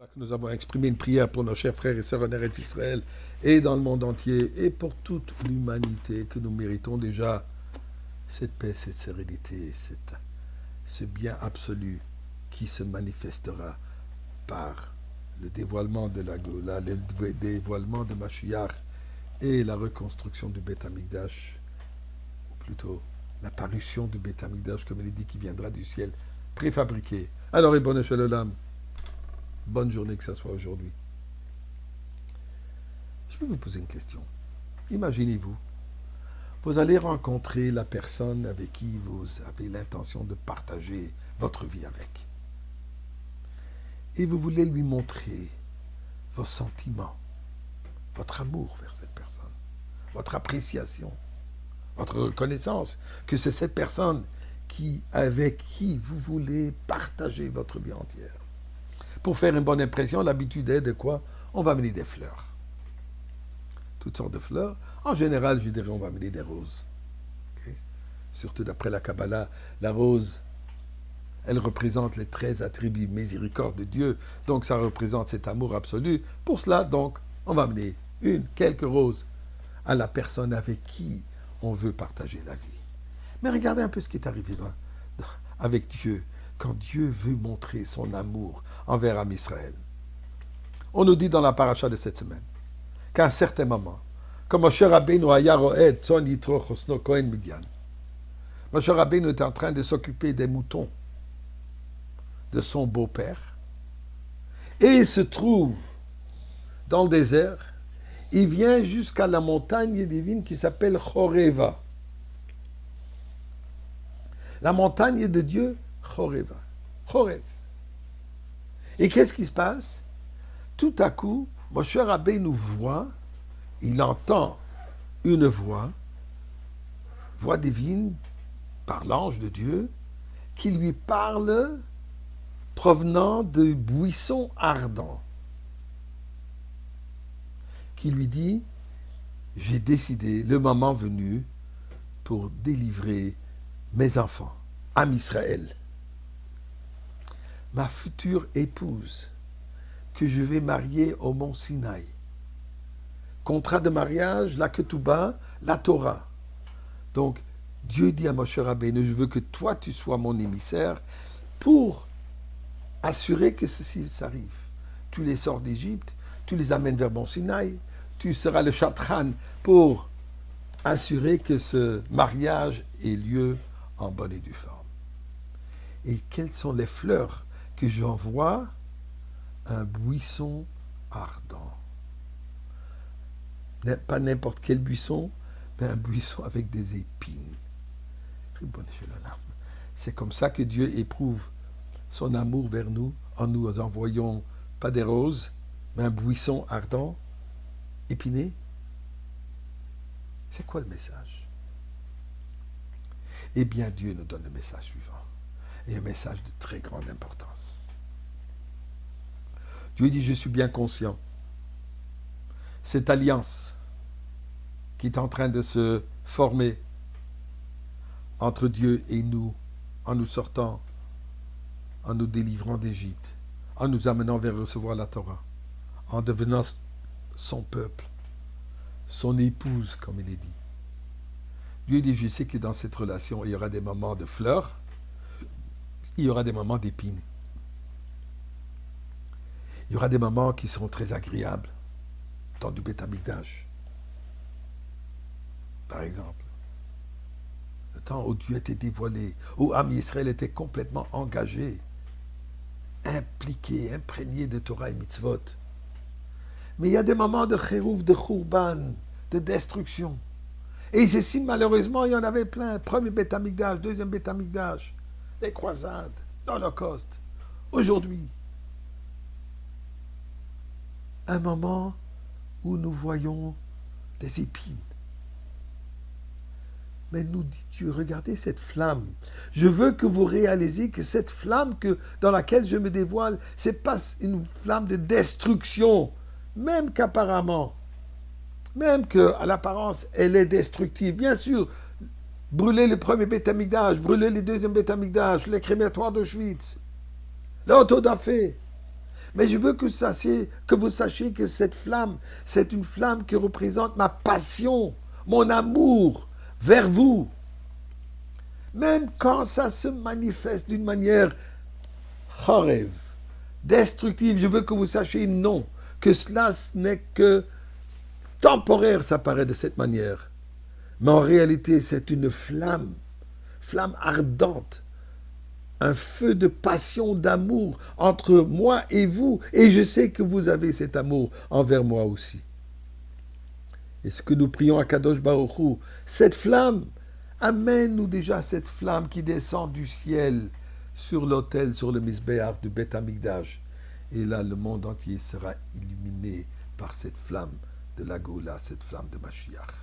Que nous avons exprimé une prière pour nos chers frères et sœurs en Eretz Israël et dans le monde entier et pour toute l'humanité, que nous méritons déjà cette paix, cette sérénité, ce bien absolu qui se manifestera par le dévoilement de la Gola, le dévoilement de Mashiach et la reconstruction du Beth Amikdash, ou plutôt l'apparition du Beth Amikdash, comme il est dit, qui viendra du ciel préfabriqué. Alors, Ribono Shel Olam, bonne journée que ça soit aujourd'hui. Je vais vous poser une question. Imaginez-vous, vous allez rencontrer la personne avec qui vous avez l'intention de partager votre vie avec. Et vous voulez lui montrer vos sentiments, votre amour vers cette personne, votre appréciation, votre reconnaissance que c'est cette personne avec qui vous voulez partager votre vie entière. Pour faire une bonne impression, l'habitude est de quoi? On va amener des fleurs. Toutes sortes de fleurs. En général, je dirais, on va amener des roses. Okay? Surtout d'après la Kabbalah, la rose, elle représente les 13 attributs miséricorde de Dieu. Donc, ça représente cet amour absolu. Pour cela, donc, on va amener quelques roses à la personne avec qui on veut partager la vie. Mais regardez un peu ce qui est arrivé avec Dieu. Quand Dieu veut montrer son amour envers Am Israël. On nous dit dans la paracha de cette semaine qu'à un certain moment, comme Moshe Rabbeinu haya ro'eh tzon yitro chosno kohen Midian, Moshe Rabbeinu est en train de s'occuper des moutons de son beau-père, et il se trouve dans le désert, il vient jusqu'à la montagne divine qui s'appelle Choreva. La montagne de Dieu, Choreva. Chorev. Et qu'est-ce qui se passe? Tout à coup, Moshe Rabbeinu voit, il entend une voix divine par l'ange de Dieu, qui lui parle provenant de buissons ardents, qui lui dit: j'ai décidé, le moment venu, pour délivrer mes enfants, Am Israël. Ma future épouse, que je vais marier au mont Sinaï. Contrat de mariage, la Ketouba, la Torah. Donc, Dieu dit à Moshe Rabbeinu: je veux que toi, tu sois mon émissaire pour assurer que ceci s'arrive. Tu les sors d'Égypte, tu les amènes vers mont Sinaï, tu seras le chatran pour assurer que ce mariage ait lieu en bonne et due forme. Et quelles sont les fleurs que j'envoie? Un buisson ardent. Pas n'importe quel buisson, mais un buisson avec des épines. C'est comme ça que Dieu éprouve son amour vers nous, en nous envoyant pas des roses, mais un buisson ardent, épiné. C'est quoi le message? Eh bien, Dieu nous donne le message suivant, et un message de très grande importance. Dieu dit: je suis bien conscient. Cette alliance qui est en train de se former entre Dieu et nous, en nous sortant, en nous délivrant d'Égypte, en nous amenant vers recevoir la Torah, en devenant son peuple, son épouse, comme il est dit. Dieu dit: je sais que dans cette relation, il y aura des moments de fleurs, il y aura des moments d'épines. Il y aura des moments qui seront très agréables, dans du Beth Amikdash, par exemple. Le temps où Dieu était dévoilé, où Am Israël était complètement engagé, impliqué, imprégné de Torah et mitzvot. Mais il y a des moments de chérouf, de chourban, de destruction. Et ceci, malheureusement, il y en avait plein. Premier Beth Amikdash, deuxième Beth Amikdash, les croisades, l'Holocauste. Aujourd'hui, un moment où nous voyons des épines. Mais nous dit Dieu: regardez cette flamme. Je veux que vous réalisiez que cette flamme dans laquelle je me dévoile, ce n'est pas une flamme de destruction, même qu'apparemment, même qu'à l'apparence, elle est destructive. Bien sûr, brûler le premier Beth Amikdash, brûler les deuxièmes Beth Amikdash, les crématoires d'Auschwitz, l'autodafé. Mais je veux que vous sachiez que cette flamme, c'est une flamme qui représente ma passion, mon amour vers vous. Même quand ça se manifeste d'une manière chorev, destructive, je veux que vous sachiez non, que cela ce n'est que temporaire, ça paraît de cette manière. Mais en réalité, c'est une flamme, flamme ardente, un feu de passion, d'amour entre moi et vous. Et je sais que vous avez cet amour envers moi aussi. Et ce que nous prions à Kadosh Baruch Hu, cette flamme, amène-nous déjà cette flamme qui descend du ciel sur l'autel, sur le misbéach du Beth Amikdash. Et là, le monde entier sera illuminé par cette flamme de la Goula, cette flamme de Mashiach.